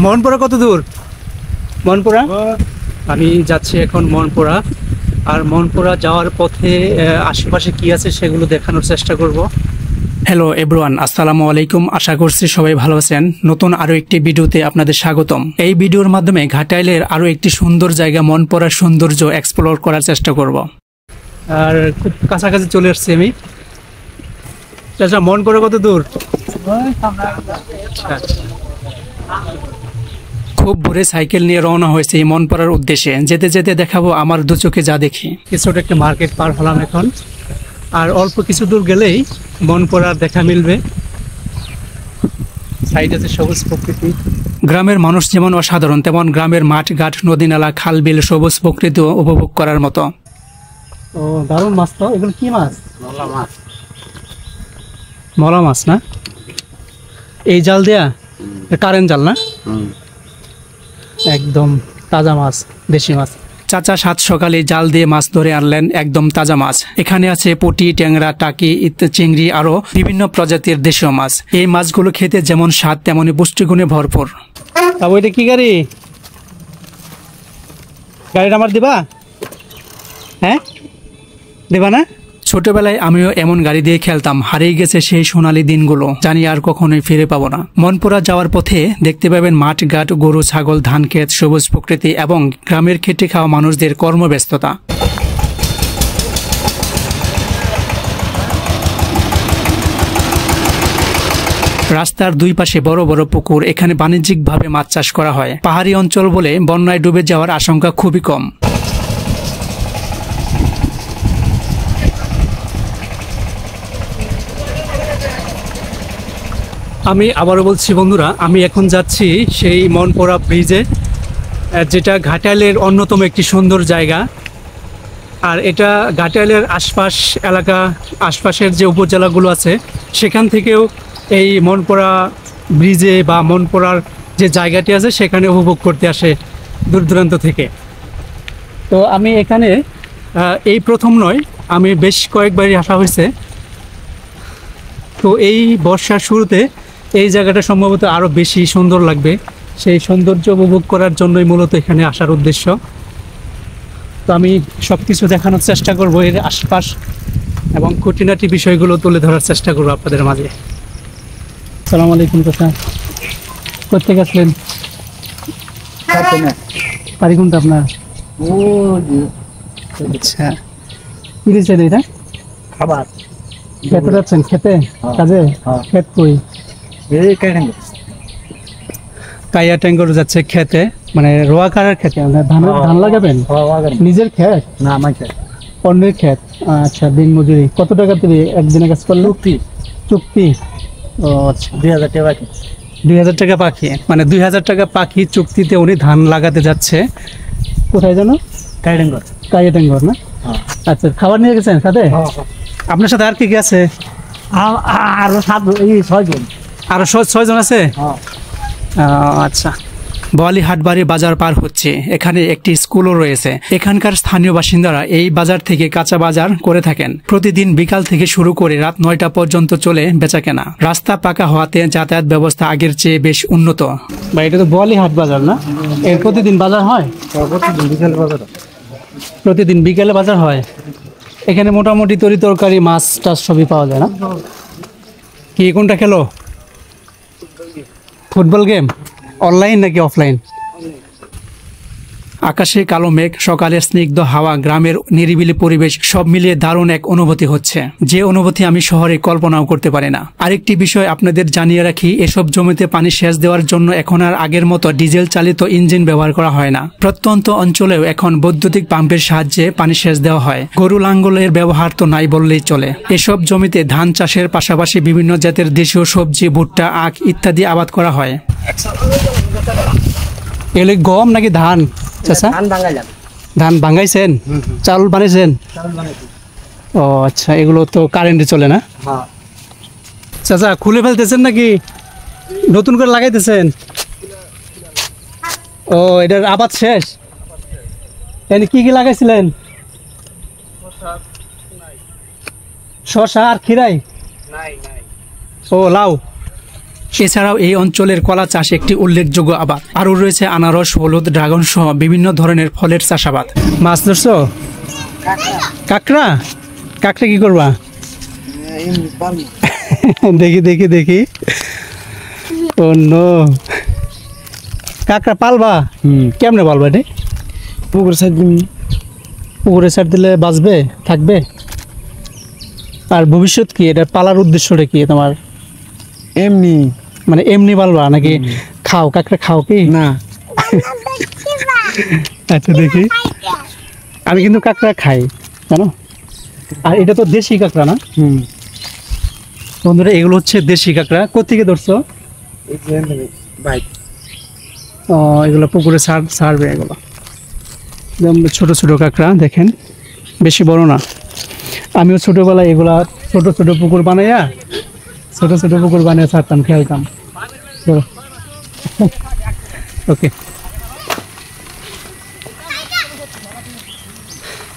মনপুরা কত দূর? মনপুরা আমি যাচ্ছি এখন মনপুরা। আর মনপুরা যাওয়ার পথে আশেপাশে কি আছে সেগুলো দেখানোর চেষ্টা করব। হ্যালো এভরিওয়ান, আসসালামু আলাইকুম। আশা করছি সবাই ভালো আছেন। নতুন আরো একটি ভিডিওতে আপনাদের স্বাগতম। এই ভিডিওর মাধ্যমে ঘাটাইলের আরো একটি সুন্দর জায়গা মনপুরার সৌন্দর্য এক্সপ্লোর করার চেষ্টা করব। আর খুব কাছাকাছি চলে আসছি আমি। চাচা, মনপুরা কত দূর? খুব ভোরে সাইকেল নিয়ে রওনা হয়েছে এই মনপুরার উদ্দেশ্যে। যেতে যেতে দেখাবো আমার দু চোখে যা দেখি। কিছুটা একটা মার্কেট পার হলাম এখন, আর অল্প কিছু দূর গেলেই মনপুরার দেখা মিলবে। সাইড আছে সবুজ প্রকৃতি। গ্রামের মানুষ যেমন অসাধারণ, তেমন গ্রামের মাঠ ঘাট নদী নালা খাল বিল সবুজ প্রকৃতি উপভোগ করার মতো। ও দারুণ মাছ তো। এগুলো কি মাছ? মলা মাছ। মলা মাছ না? এই জাল দেয়া? কারেন্ট জাল না? একদম তাজা মাছ, দেশি মাছ। চাচা সাত সকালে জাল দিয়ে মাছ ধরে আনলেন, একদম তাজা মাছ। এখানে আছে পুঁটি, ট্যাংরা, টাকি, চিংড়ি আরো বিভিন্ন প্রজাতির দেশীয় মাছ। এই মাছগুলো খেতে যেমন স্বাদ তেমনি পুষ্টিগুণে ভরপুর। তবে এটা কি গাড়ি? গাড়িটা আমার দিবা? হ্যাঁ দিবা না? ছোটবেলায় আমিও এমন গাড়ি দিয়ে খেলতাম। হারিয়ে গেছে সেই সোনালী দিনগুলো, জানি আর কখনোই ফিরে পাবো না। মনপুরা যাওয়ার পথে দেখতে পাবেন মাঠ ঘাট, গরু ছাগল, ধান ক্ষেত, সবুজ প্রকৃতি এবং গ্রামের খেটে খাওয়া মানুষদের কর্মব্যস্ততা। রাস্তার দুই পাশে বড় বড় পুকুর। এখানে বাণিজ্যিকভাবে মাছ চাষ করা হয়। পাহাড়ি অঞ্চল বলে বন্যায় ডুবে যাওয়ার আশঙ্কা খুবই কম। আমি আবারও বলছি বন্ধুরা, আমি এখন যাচ্ছি সেই মনপুরা ব্রিজে, যেটা ঘাটাইলের অন্যতম একটি সুন্দর জায়গা। আর এটা ঘাটাইলের আশপাশ এলাকা, আশপাশের যে উপজেলাগুলো আছে সেখান থেকেও এই মনপুরা ব্রিজে বা মনপুরার যে জায়গাটি আছে সেখানে উপভোগ করতে আসে দূর দূরান্ত থেকে। তো আমি এখানে এই প্রথম নয়, আমি বেশ কয়েকবারই আসা হয়েছে। তো এই বর্ষার শুরুতে এই জায়গাটা সম্ভবত আরও বেশি সুন্দর লাগবে। সেই সৌন্দর্য উপভোগ করার জন্যই মূলত এখানে আসার উদ্দেশ্য। তো আমি সব কিছু দেখানোর চেষ্টা করব, এর আশপাশ এবং খুঁটিনাটি বিষয়গুলো তুলে ধরার চেষ্টা করবো আপনাদের মাঝে। আসসালামু আলাইকুম চাচা, কোথেকে আসলেন? বাড়ি কোনটা আপনার? আচ্ছা, কি দিচ্ছেন এটা? খাবার। খেতে যাচ্ছেন? খেতে কাজে? খেত কই? কাইয়া ট্যাঙ্গর যাচ্ছে খেতে, মানে রোয়া কারার খেতে। ধান লাগাবেন? নিজের খেত না আমার খেত, অন্যের খেত। আচ্ছা, দিন মজুরি কত টাকা তুমি একদিনে কাজ করলে? চুক্তি। ও আচ্ছা, 2000 টাকা পাখি। 2000 টাকা পাখি, মানে 2000 টাকা পাখি চুক্তিতে উনি ধান লাগাতে যাচ্ছে। কোথায় জানো? কাইয়া ট্যাঙ্গর না? আচ্ছা, খাবার নিয়ে গেছেন সাথে? আপনার সাথে আর কি কি আছে? আরো 6 জন। আরো 6 জন আছে? আচ্ছা। বোয়ালি হাটবাড়ি বাজার পার হচ্ছে। এখানে একটি স্কুলও রয়েছে। এখানকার স্থানীয় বাসিন্দারা এই বাজার থেকে কাঁচা বাজার করে থাকেন। প্রতিদিন বিকাল থেকে শুরু করে রাত 9টা পর্যন্ত চলে বেচাকেনা। রাস্তা পাকা হওয়াতে যাতায়াত ব্যবস্থা আগের চেয়ে বেশ উন্নত। বা এটা তো বোয়ালি হাট বাজার না? এর প্রতিদিন বাজার হয়? প্রতিদিন বিকেলে বাজার হয়। এখানে মোটামুটি তরি তরকারি মাছ টাছ সবই পাওয়া যায় না? কি কোনটা খেলো? ফুটবল গেম অনলাইন নাকি অফলাইন? আকাশে কালো মেঘ, সকালের স্নিগ্ধ হাওয়া, গ্রামের নিরিবিলি পরিবেশ সব মিলিয়ে দারুণ এক অনুভূতি হচ্ছে, যে অনুভূতি আমি শহরে কল্পনাও করতে পারি না। আরেকটি বিষয় আপনাদের জানিয়ে রাখি, এসব জমিতে পানি সেচ দেওয়ার জন্য এখন আর আগের মতো ডিজেল চালিত ইঞ্জিন ব্যবহার করা হয় না। প্রত্যন্ত অঞ্চলেও এখন বৈদ্যুতিক পাম্পের সাহায্যে পানি সেচ দেওয়া হয়। গরু লাঙ্গলের ব্যবহার তো নাই বললেই চলে। এসব জমিতে ধান চাষের পাশাপাশি বিভিন্ন জাতের দেশীয় সবজি, ভুট্টা, আখ ইত্যাদি আবাদ করা হয়। এগুলো গম নাকি ধান? ধান ভাঙাইছেন? চাউল বানাইছেন? ও আচ্ছা, এগুলো তো কারেন্টে চলে না? চাচা খুলে ফেলতেছেন নাকি নতুন করে লাগাইতেছেন? ও, এটার আবাদ শেষ? কি কি লাগাইছিলেন? শসা আর খিরাই? ও লাউ। এছাড়াও এই অঞ্চলের কলা চাষ একটি উল্লেখযোগ্য আবাদ। আরও রয়েছে আনারস, হলুদ, ড্রাগন সহ বিভিন্ন ধরনের ফলের চাষাবাদ। মাছ ধরছো? কাঁকড়া? কাঁকড়া কি করবা? দেখি দেখি দেখি। ও নো, কাঁকড়া পালবা? কেমনে পালবা এটা? পুকুরে ছাড় দিবি। পুকুরে ছাড় দিলে বাঁচবে, থাকবে? আর ভবিষ্যৎ কি এটা পালার উদ্দেশ্যটা কি তোমার? এমনি মানে এমনি পালবা নাকি খাও? কাঁকড়া খাও কি না? আচ্ছা দেখি, আমি কিন্তু কাঁকড়া খাই জানো। আর এটা তো দেশি কাঁকড়া না? বন্ধুরা এগুলো হচ্ছে দেশি কাঁকড়া। কোত্থেকে ধরছো? ও, এগুলো পুকুরে ছাড়বে। এগুলো একদম ছোট ছোট কাঁকড়া, দেখেন বেশি বড় না। আমিও ছোটবেলায় এগুলা ছোট ছোট পুকুর বানাইয়া ছাড়তাম, খেলতাম। ওকে,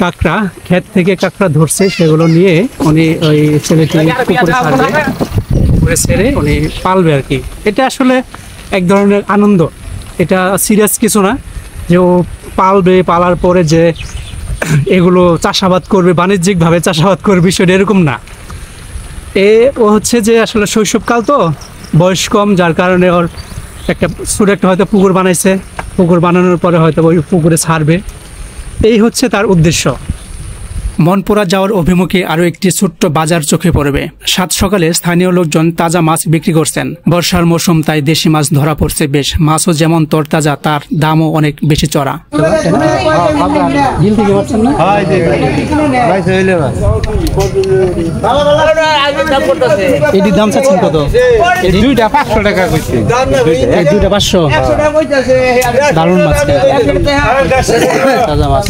কাঁকড়া ক্ষেত থেকে কাঁকড়া ধরছে, সেগুলো নিয়ে উনি ওই ছেলেটি পুকুরে ছেড়ে উনি পালবে আর কি। এটা আসলে এক ধরনের আনন্দ, এটা সিরিয়াস কিছু না যে ও পালবে, পালার পরে যে এগুলো চাষাবাদ করবে, বাণিজ্যিকভাবে চাষাবাদ করবে, বিষয়টা এরকম না। ও হচ্ছে যে আসলে শৈশবকাল তো, বয়স কম, যার কারণে ওর একটা ছোটো একটা হয়তো পুকুর বানাইছে, পুকুর বানানোর পরে হয়তো ওই পুকুরে ছাড়বে, এই হচ্ছে তার উদ্দেশ্য। মনপুরা যাওয়ার অভিমুখে আরও একটি ছোট্ট বাজার চোখে পড়বে। সাত সকালে স্থানীয় লোকজন তাজা মাছ বিক্রি করছেন। বর্ষার মৌসুম, তাই দেশি মাছ ধরা পড়ছে বেশ। মাছও যেমন তরতাজা, তার দামও অনেক বেশি চড়া। এটির দাম চাচ্ছেন কত? দুইটা 500 টাকা কইছে। দুইটা 500। দারুণ মাছ, তাজা মাছ।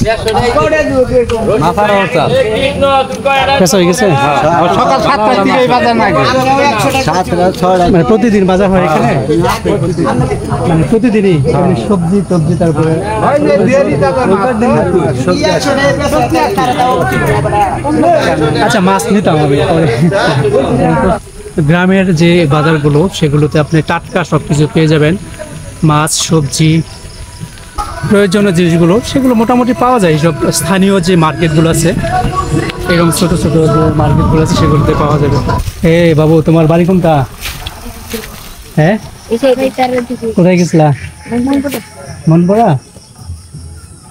সকাল 7টার দিকে বাজার না, মানে প্রতিদিন বাজার হয় এখানে, মানে প্রতিদিনই সবজি টবজি, তারপরে আচ্ছা মাছ নিতাম আমি। গ্রামের যে বাজারগুলো সেগুলোতে আপনি টাটকা সবকিছু পেয়ে যাবেন। মাছ, সবজি, প্রয়োজনীয় জিনিসগুলো সেগুলো মোটামুটি পাওয়া যায়। সব স্থানীয় যে মার্কেটগুলো আছে, এরকম ছোট ছোট যে মার্কেটগুলো আছে সেগুলোতে পাওয়া যাবে। বাবু, তোমার বাড়ি কোনটা? হ্যাঁ, কোথায় গেছিলা? মনপুরা।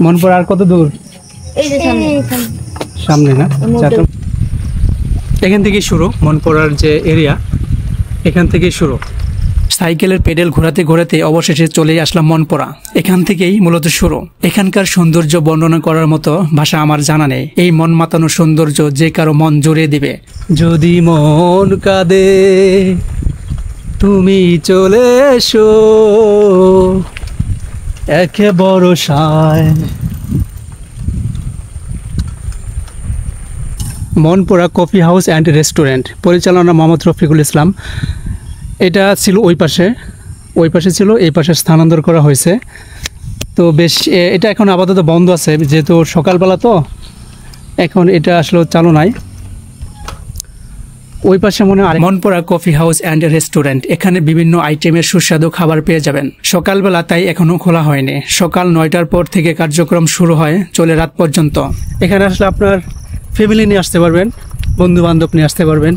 মনপুরা আর কত দূর? সামনে না? এখান থেকেই শুরু, মনপুরার যে এরিয়া, এখান থেকেই শুরু। সাইকেলের পেডেল ঘোরাতে ঘোরাতে অবশেষে চলে আসলাম মনপুরা। এখান থেকেই মূলত শুরু। এখানকার সৌন্দর্য বর্ণনা করার মতো ভাষা আমার জানা নেই। এই মন মাতানো সৌন্দর্য যে কারো মন জুড়ে দিবে। যদি মন কাঁদে তুমি চলে এসো একে বরসায়। Monpura coffee house and restaurant, পরিচালনা মোহাম্মদ রফিকুল ইসলাম। এটা ছিল ওই পাশে ছিল, এই পাশে স্থানান্তর করা হয়েছে। তো বেশ, এটা এখন আপাতত বন্ধ আছে, যেহেতু সকালবেলা তো, এখন এটা আসলে চালু নাই। ওই পাশে মনে হয় Monpura coffee house and restaurant. এখানে বিভিন্ন আইটেমের সুস্বাদু খাবার পেয়ে যাবেন। সকালবেলা তাই এখনও খোলা হয়নি। সকাল 9টার পর থেকে কার্যক্রম শুরু হয়, চলে রাত পর্যন্ত। এখানে আসলে আপনার ফ্যামিলি নিয়ে আসতে পারবেন, বন্ধু বান্ধব নিয়ে আসতে পারবেন,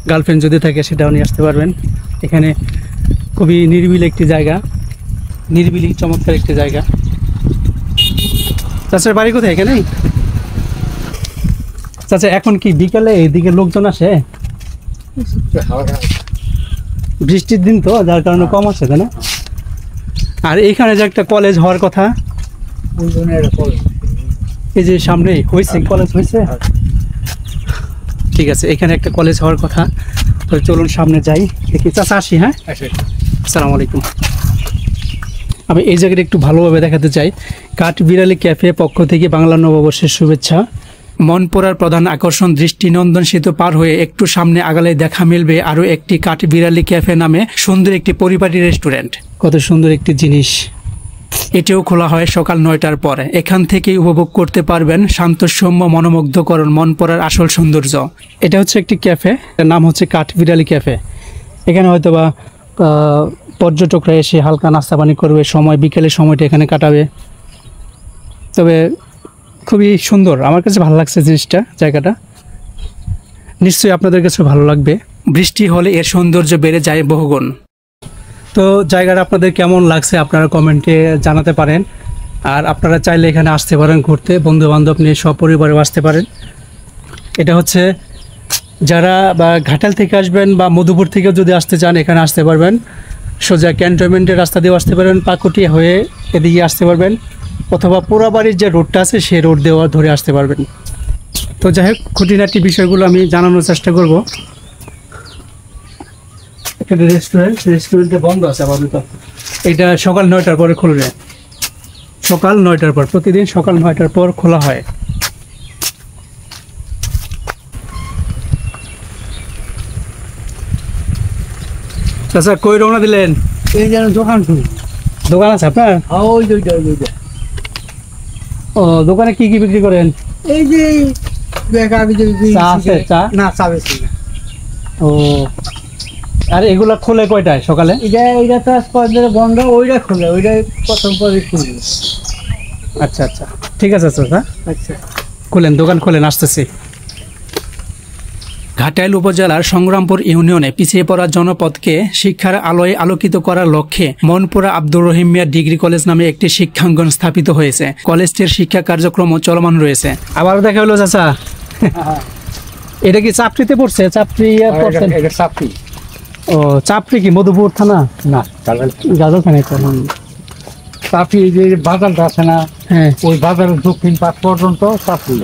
গার্লফ্রেন্ড যদি থাকে সেটাও নিয়ে আসতে পারবেন। এখানে খুবই নিরিবিলি একটি জায়গা, নিরিবিলি চমৎকার একটি জায়গা। চাচার বাড়ি কোথায়? এখানে? চাচা, এখন কি বিকালে এইদিকে লোকজন আসে? বৃষ্টির দিন তো, যার কারণে কম আসে, তাই না? আর এইখানে যে একটা কলেজ হওয়ার কথা, এই যে সামনে হয়েছে, কলেজ হয়েছে। ঠিক আছে, এখানে একটা কলেজ হওয়ার কথা। তো চলুন সামনে যাই, দেখি। চাচা আসি। হ্যাঁ, আসসালামু আলাইকুম। আমি এই জায়গাটা একটু ভালোভাবে দেখাতে চাই। কাঠবিড়ালি ক্যাফে পক্ষ থেকে বাংলা নববর্ষের শুভেচ্ছা। মনপুরার প্রধান আকর্ষণ দৃষ্টিনন্দন সেতু পার হয়ে একটু সামনে আগালে দেখা মিলবে আরও একটি কাঠবিড়ালি ক্যাফে নামে সুন্দর একটি পরিপাটি রেস্টুরেন্ট। কত সুন্দর একটি জিনিস। এটিও খোলা হয় সকাল 9টার পরে। এখান থেকেই উপভোগ করতে পারবেন শান্তসৌম্য মনোমুগ্ধকরণ মনপুরার আসল সৌন্দর্য। এটা হচ্ছে একটি ক্যাফে, এর নাম হচ্ছে কাঠবিড়ালি ক্যাফে। এখানে হয়তো বা পর্যটকরা এসে হালকা নাস্তা পানি করবে, সময় বিকেলের সময়টা এখানে কাটাবে। তবে খুবই সুন্দর, আমার কাছে ভালো লাগছে জিনিসটা, জায়গাটা। নিশ্চয়ই আপনাদের কাছে ভালো লাগবে। বৃষ্টি হলে এর সৌন্দর্য বেড়ে যায় বহুগুণ। তো জায়গাটা আপনাদের কেমন লাগছে আপনারা কমেন্টে জানাতে পারেন। আর আপনারা চাইলে এখানে আসতে পারেন ঘুরতে, বন্ধু বান্ধব নিয়ে সপরিবারেও আসতে পারেন। এটা হচ্ছে যারা বা ঘাটাল থেকে আসবেন বা মধুপুর থেকেও যদি আসতে চান এখানে আসতে পারবেন। সোজা ক্যান্টনমেন্টের রাস্তা দিয়েও আসতে পারবেন, পাকুটিয়া হয়ে এদিকে আসতে পারবেন, অথবা পোড়াবাড়ির যে রোডটা আছে সেই রোড দিয়েও ধরে আসতে পারবেন। তো যাই হোক, খুঁটিনাটি বিষয়গুলো আমি জানানোর চেষ্টা করব। এখানে রেস্টুরেন্টে বন্ধ আছে আপাতত। এটা সকাল 9টার পরে খুলবে, সকাল 9টার পর, প্রতিদিন সকাল 9টার পর খোলা হয়। আচ্ছা, কই রওনা দিলেন? এই যেন দোকান শুরু। দোকান আছে আপনার? ওই যে ও, দোকানে কি কি বিক্রি করেন? এই যে চা আছে? চা না, চা বেশি না। ও, আর এগুলা খোলে কয়টায় সকালে? এটা তো আজ কয়েকদিন বন্ধ, ওইটা খুলে, ওইটা প্রথম করে খুলবে। আচ্ছা আচ্ছা, ঠিক আছে আচ্ছা, আচ্ছা, খুলেন, দোকান খুলেন, আসতেছি। ঘাটাইল উপজেলার সংগ্রামপুর ইউনিয়নে পিছিয়ে পড়া জনপদকে শিক্ষার আলোয় আলোকিত করার লক্ষ্যে মনপুরা আব্দুর রহিম মিয়া ডিগ্রি কলেজ নামে একটি শিক্ষাঙ্গন স্থাপিত হয়েছে। কলেজটির শিক্ষা কার্যক্রম চলমান রয়েছে। আবার দেখা হলো চাচা, এটা কি চাপড়িতে পড়ছে? চাপড়ি পড়ছেন? ও, চাপড়ি কি মধুপুর থানা? না, গাজল থানা। চাপড়ি যে বাজারটা আছে না, হ্যাঁ, ওই বাজারের দক্ষিণ পাশ পর্যন্ত চাপড়ি।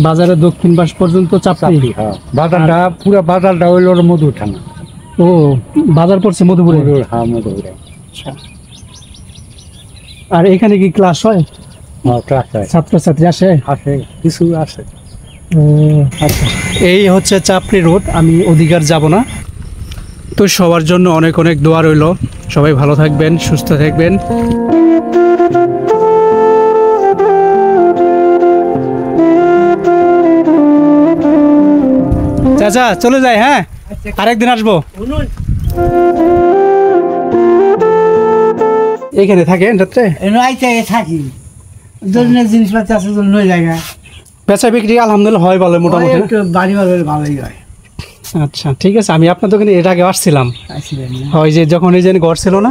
বাজারের দক্ষিণ পাশ পর্যন্ত চাপড়ি। বাজারটা পুরো বাজারটা হইল মধু থানা। ও, বাজার পড়ছে মধুপুরে? হ্যাঁ, মধুপুরে। আর এখানে কি ক্লাস হয়? ছাত্রছাত্রী আসে? আছে, কিছু আছে। ও আচ্ছা, এই হচ্ছে চাপড়ি রোড। আমি ওদিকে যাব না। তো সবার জন্য অনেক অনেক দোয়া রইল। সবাই ভালো থাকবেন, সুস্থ থাকবেন। চাচা চলে যাই, হ্যাঁ, আরেকদিন আসবো। এইখানে থাকেন রাত্রে? থাকি, জিনিসপাতি আছে জায়গা। বেচা বিক্রি আলহামদুলিল্লাহ হয় ভালো, মোটামুটি বাড়ি ভালোই হয়। আচ্ছা, ঠিক আছে। আমি আপনার দোকানে এর আগে আসছিলাম, ওই যে যখন এই যে ঘর ছিল না।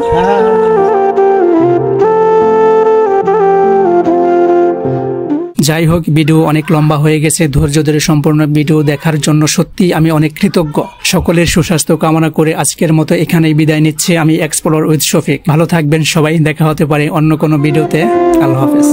যাই হোক, ভিডিও অনেক লম্বা হয়ে গেছে। ধৈর্য ধরে সম্পূর্ণ ভিডিও দেখার জন্য সত্যি আমি অনেক কৃতজ্ঞ। সকলের সুস্বাস্থ্য কামনা করে আজকের মতো এখানেই বিদায় নিচ্ছে আমি, এক্সপ্লোর উইথ শফিক। ভালো থাকবেন সবাই, দেখা হতে পারে অন্য কোনো ভিডিওতে। আল্লাহ হাফেজ।